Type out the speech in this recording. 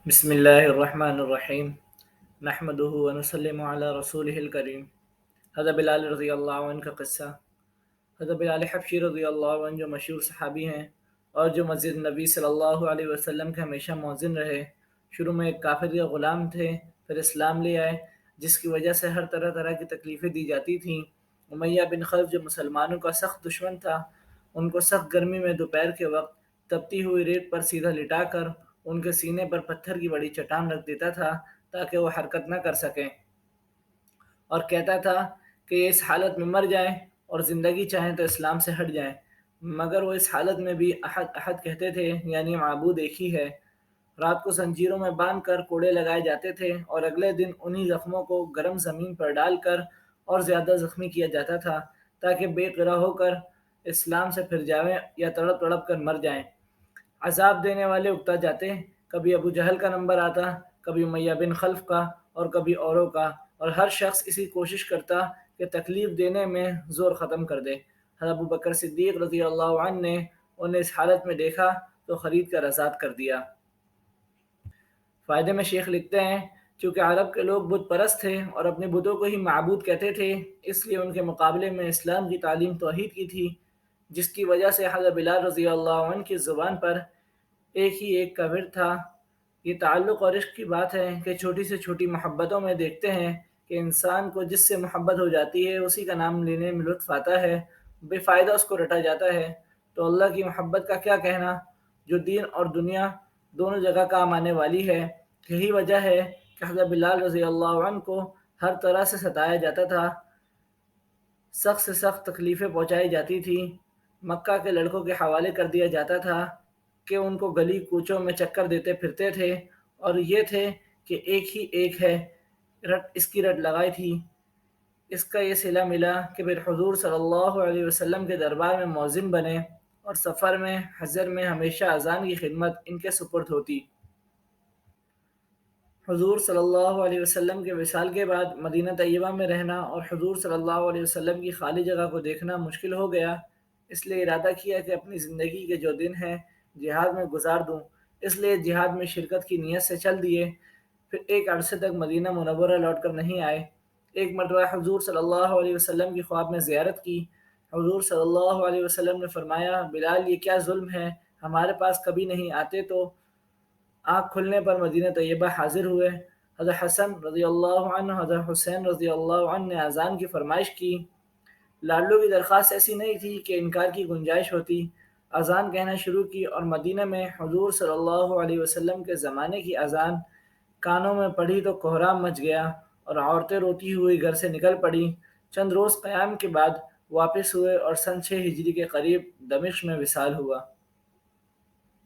بسم اللہ الرحمن الرحیم نحمده ونسلم علی رسولہ الکریم۔ حضرت بلال رضی اللہ عنہ کا قصہ۔ حضرت بلال حبشی رضی اللہ عنہ جو مشہور صحابی ہیں اور جو مسجد نبی صلی اللہ علیہ وسلم کے ہمیشہ مؤذن رہے، شروع میں ایک کافر یا غلام تھے، پھر اسلام لے آئے، جس کی وجہ سے ہر طرح طرح کی تکلیفیں دی جاتی تھیں۔ امیہ بن خلف جو مسلمانوں کا سخت دشمن تھا، ان کو سخت گرمی میں دوپہر کے وقت تپتی ہوئی ریت پر سیدھا لٹا کر ان کے سینے پر پتھر کی بڑی چٹان رکھ دیتا تھا تاکہ وہ حرکت نہ کر سکیں، اور کہتا تھا کہ یہ اس حالت میں مر جائیں اور زندگی چاہیں تو اسلام سے ہٹ جائیں، مگر وہ اس حالت میں بھی احد احد کہتے تھے، یعنی معبود ایک ہی ہے۔ رات کو زنجیروں میں باندھ کر کوڑے لگائے جاتے تھے اور اگلے دن انہی زخموں کو گرم زمین پر ڈال کر اور زیادہ زخمی کیا جاتا تھا تاکہ بے قرار ہو کر اسلام سے پھر جائیں یا تڑپ تڑپ کر مر جائیں۔ عذاب دینے والے اکتا جاتے، کبھی ابو جہل کا نمبر آتا، کبھی امیہ بن خلف کا اور کبھی اوروں کا، اور ہر شخص اسی کوشش کرتا کہ تکلیف دینے میں زور ختم کر دے۔ حضرت ابو بکر صدیق رضی اللہ عنہ نے انہیں اس حالت میں دیکھا تو خرید کر آزاد کر دیا۔ فائدے میں شیخ لکھتے ہیں، چونکہ عرب کے لوگ بت پرست تھے اور اپنے بتوں کو ہی معبود کہتے تھے، اس لیے ان کے مقابلے میں اسلام کی تعلیم توحید کی تھی، جس کی وجہ سے حضرت بلال رضی اللہ عنہ کی زبان پر ایک ہی ایک کا ورد تھا۔ یہ تعلق اور عشق کی بات ہے کہ چھوٹی سے چھوٹی محبتوں میں دیکھتے ہیں کہ انسان کو جس سے محبت ہو جاتی ہے اسی کا نام لینے میں لطف آتا ہے، بے فائدہ اس کو رٹا جاتا ہے، تو اللہ کی محبت کا کیا کہنا جو دین اور دنیا دونوں جگہ کام آنے والی ہے۔ یہی وجہ ہے کہ حضرت بلال رضی اللہ عنہ کو ہر طرح سے ستایا جاتا تھا، سخت سے سخت تکلیفیں پہنچائی جاتی تھیں، مکہ کے لڑکوں کے حوالے کر دیا جاتا تھا کہ ان کو گلی کوچوں میں چکر دیتے پھرتے تھے، اور یہ تھے کہ ایک ہی ایک ہے، اس کی رٹ لگائی تھی۔ اس کا یہ صلہ ملا کہ پھر حضور صلی اللہ علیہ وسلم کے دربار میں مؤذن بنے، اور سفر میں حضر میں ہمیشہ اذان کی خدمت ان کے سپرد ہوتی۔ حضور صلی اللہ علیہ وسلم کے وصال کے بعد مدینہ طیبہ میں رہنا اور حضور صلی اللہ علیہ وسلم کی خالی جگہ کو دیکھنا مشکل ہو گیا، اس لیے ارادہ کیا کہ اپنی زندگی کے جو دن ہیں جہاد میں گزار دوں، اس لیے جہاد میں شرکت کی نیت سے چل دیے۔ پھر ایک عرصے تک مدینہ منورہ لوٹ کر نہیں آئے۔ ایک مرتبہ حضور صلی اللہ علیہ وسلم کی خواب میں زیارت کی۔ حضور صلی اللہ علیہ وسلم نے فرمایا، بلال یہ کیا ظلم ہے، ہمارے پاس کبھی نہیں آتے۔ تو آنکھ کھلنے پر مدینہ طیبہ حاضر ہوئے۔ حضرت حسن رضی اللہ عنہ، حضرت حسین رضی اللہ عنہ نے اذان کی فرمائش کی۔ لاڈلوں کی درخواست ایسی نہیں تھی کہ انکار کی گنجائش ہوتی۔ اذان کہنا شروع کی اور مدینہ میں حضور صلی اللہ علیہ وسلم کے زمانے کی اذان کانوں میں پڑی تو کوہرام مچ گیا اور عورتیں روتی ہوئی گھر سے نکل پڑیں۔ چند روز قیام کے بعد واپس ہوئے اور سن 6 ہجری کے قریب دمشق میں وصال ہوا۔